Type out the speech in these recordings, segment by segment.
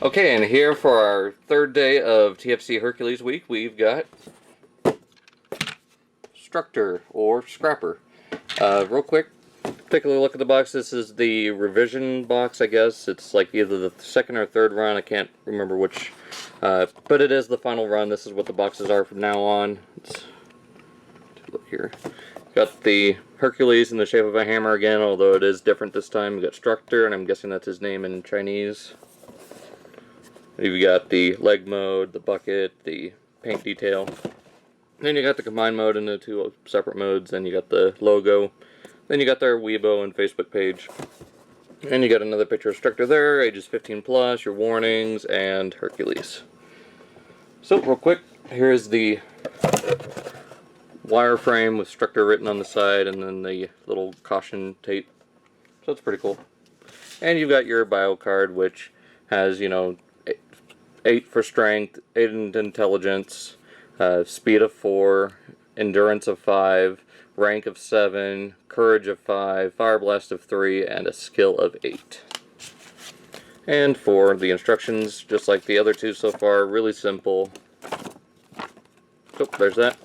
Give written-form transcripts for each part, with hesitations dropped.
Okay, and here for our third day of TFC Hercules week, we've got Structor or Scrapper. Real quick, take a look at the box. This is the revision box, I guess. It's like either the second or third run. I can't remember which. But it is the final run. This is what the boxes are from now on. Let's take a look here. Got the Hercules in the shape of a hammer again, although it is different this time. We got Structor, and I'm guessing that's his name in Chinese. You've got the leg mode, the bucket, the paint detail. Then you got the combined mode in the two separate modes. Then you got the logo. Then you got their Weibo and Facebook page. And you got another picture of Structor there, ages 15 plus, your warnings, and Hercules. So real quick, here's the wireframe with Structor written on the side, and then the little caution tape. So it's pretty cool. And you've got your bio card, which has, 8 for strength, 8 in intelligence, speed of 4, endurance of 5, rank of 7, courage of 5, fire blast of 3, and a skill of 8. And for the instructions, just like the other two so far, really simple. So there's that.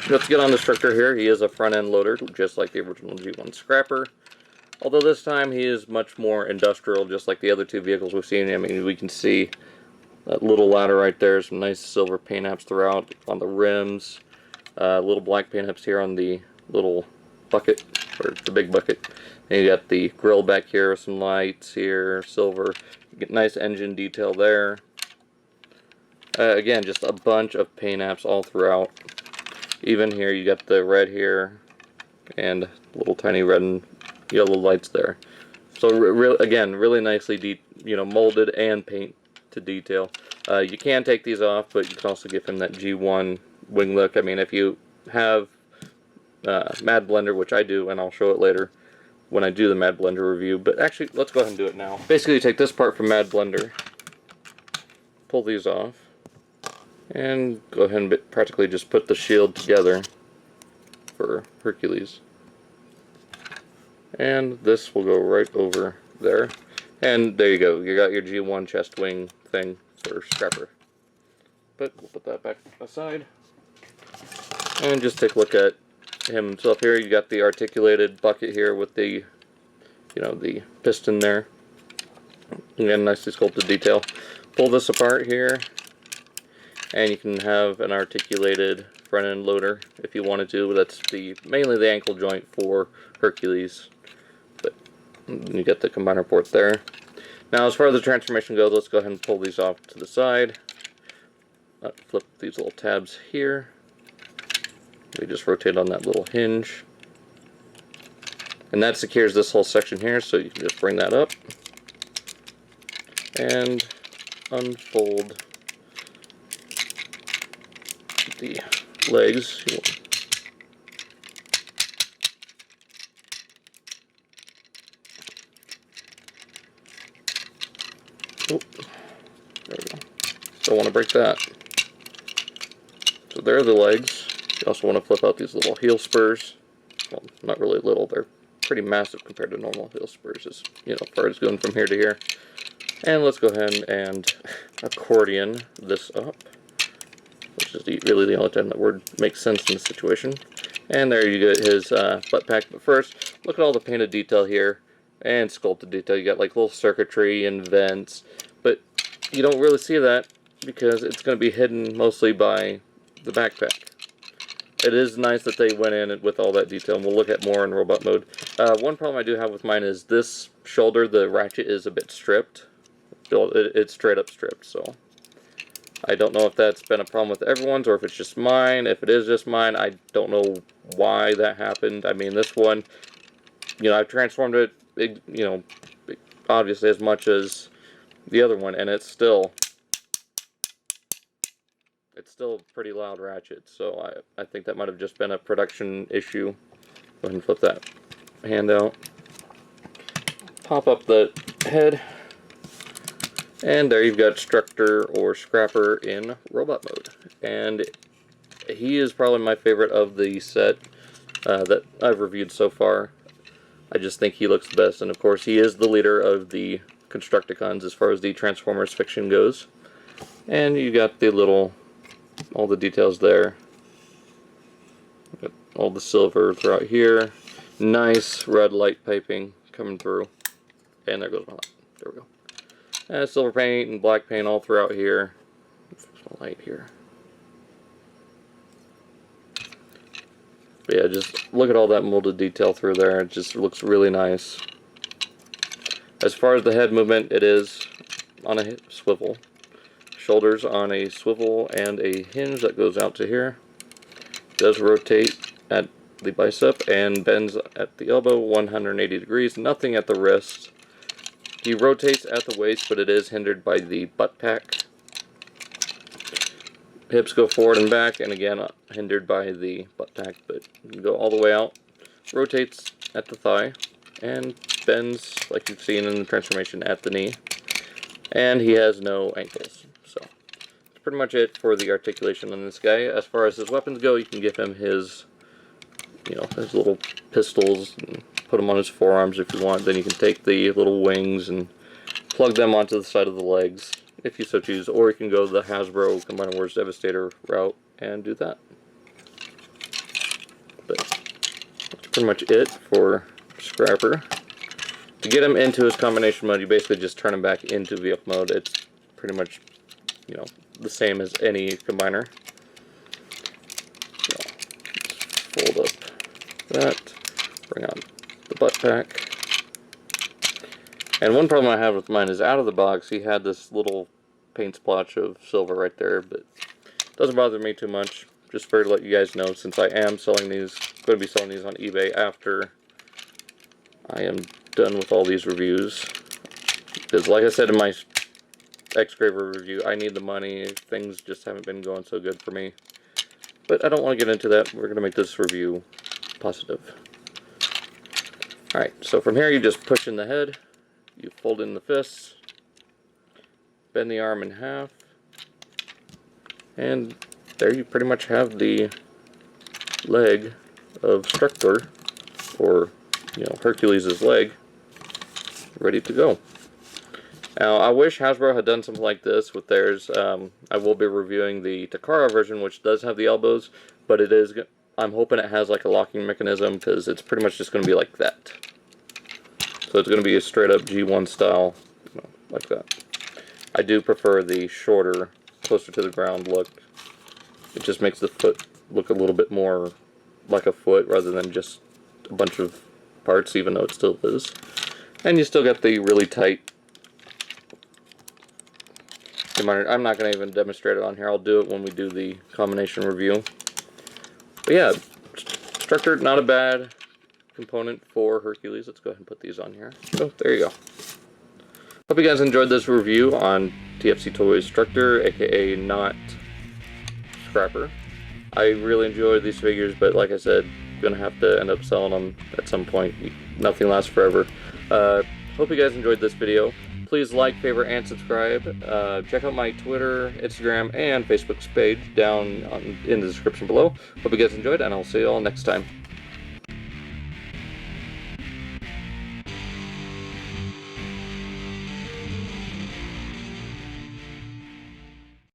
Let's get on the Structor here. He is a front end loader, just like the original G1 Scrapper. Although this time he is much more industrial, just like the other two vehicles we've seen. I mean, we can see that little ladder right there, some nice silver paint apps throughout on the rims. Little black paint apps here on the little bucket, or the big bucket. And you got the grill back here, some lights here, silver. You get nice engine detail there. Again, just a bunch of paint apps all throughout. Even here, you got the red here, and little tiny red and yellow lights there. So again, really nicely molded and paint to detail. You can take these off, but you can also give him that G1 wing look. I mean, if you have Mad Blender, which I do, and I'll show it later when I do the Mad Blender review, but actually, let's go ahead and do it now. Basically, you take this part from Mad Blender, pull these off, and go ahead and practically just put the shield together for Hercules. And this will go right over there. And there you go. You got your G1 chest wing thing for Scrapper. But we'll put that back aside. And just take a look at himself here. You got the articulated bucket here with the, the piston there. Again, nicely sculpted detail. Pull this apart here. And you can have an articulated front end loader if you wanted to. That's mainly the ankle joint for Hercules. You get the combiner port there. Now, as far as the transformation goes, let's go ahead and pull these off to the side. Flip these little tabs here. We just rotate on that little hinge. And that secures this whole section here, so you can just bring that up. And unfold the legs. Oh, there we go. Don't want to break that. So there are the legs. You also want to flip out these little heel spurs. Well, not really little. They're pretty massive compared to normal heel spurs. As far as going from here to here. And let's go ahead and accordion this up, which is really the only time that word makes sense in this situation. And there you get his butt pack. But first, look at all the painted detail here. And sculpted detail. You got like little circuitry and vents, but you don't really see that because it's going to be hidden mostly by the backpack. It is nice that they went in with all that detail, and we'll look at more in robot mode. One problem I do have with mine is this shoulder, the ratchet is a bit stripped. It's straight up stripped, so I don't know if that's been a problem with everyone's or if it's just mine. If it is just mine, I don't know why that happened. I mean, this one, I've transformed it, obviously as much as the other one, and it's still pretty loud ratchet, so I think that might have just been a production issue. Go ahead and flip that hand out. Pop up the head, and there you've got Structor or Scrapper in robot mode. And he is probably my favorite of the set that I've reviewed so far. I just think he looks the best, and of course he is the leader of the Constructicons as far as the Transformers fiction goes. And you got the little, all the details there. Got all the silver throughout here. Nice red light piping coming through. And there goes my light. There we go. And silver paint and black paint all throughout here. There's my light here. But yeah, just look at all that molded detail through there. It just looks really nice. As far as the head movement, it is on a swivel. Shoulders on a swivel and a hinge that goes out to here. It does rotate at the bicep and bends at the elbow 180 degrees. Nothing at the wrist. He rotates at the waist, but it is hindered by the butt pack. Hips go forward and back, and again hindered by the butt pack, but you can go all the way out. Rotates at the thigh and bends like you've seen in the transformation at the knee. And he has no ankles. So that's pretty much it for the articulation on this guy. As far as his weapons go, you can give him his, you know, his little pistols and put them on his forearms if you want. Then you can take the little wings and plug them onto the side of the legs if you so choose, or you can go the Hasbro Combiner Wars Devastator route and do that. But that's pretty much it for Scrapper. To get him into his combination mode, you basically just turn him back into vehicle mode. It's pretty much, you know, the same as any combiner. So, just fold up that, bring on the butt pack. And one problem I have with mine is out of the box, he had this little paint splotch of silver right there, but it doesn't bother me too much. Just for to let you guys know, since I am selling these, going to be selling these on eBay after I am done with all these reviews. Because like I said in my Excraver review, I need the money. Things just haven't been going so good for me. But I don't want to get into that. We're going to make this review positive. Alright, so from here you just push in the head. You fold in the fists, bend the arm in half, and there you pretty much have the leg of Structor, or, you know, Hercules' leg, ready to go. Now, I wish Hasbro had done something like this with theirs. I will be reviewing the Takara version, which does have the elbows, but it is, I'm hoping it has like a locking mechanism, because it's pretty much just going to be like that. So it's going to be a straight up G1 style, you know, like that. I do prefer the shorter, closer to the ground look. It just makes the foot look a little bit more like a foot rather than just a bunch of parts, even though it still is. And you still got the really tight. I'm not going to even demonstrate it on here. I'll do it when we do the combination review. But yeah, Structor, not a bad component for Hercules. Let's go ahead and put these on here. So there you go. Hope you guys enjoyed this review on TFC Toys Structor, aka not Scrapper. I really enjoyed these figures, but like I said, I'm gonna have to end up selling them at some point. Nothing lasts forever. Hope you guys enjoyed this video. Please like, favorite, and subscribe. Check out my Twitter, Instagram, and Facebook page down in the description below. Hope you guys enjoyed, and I'll see you all next time.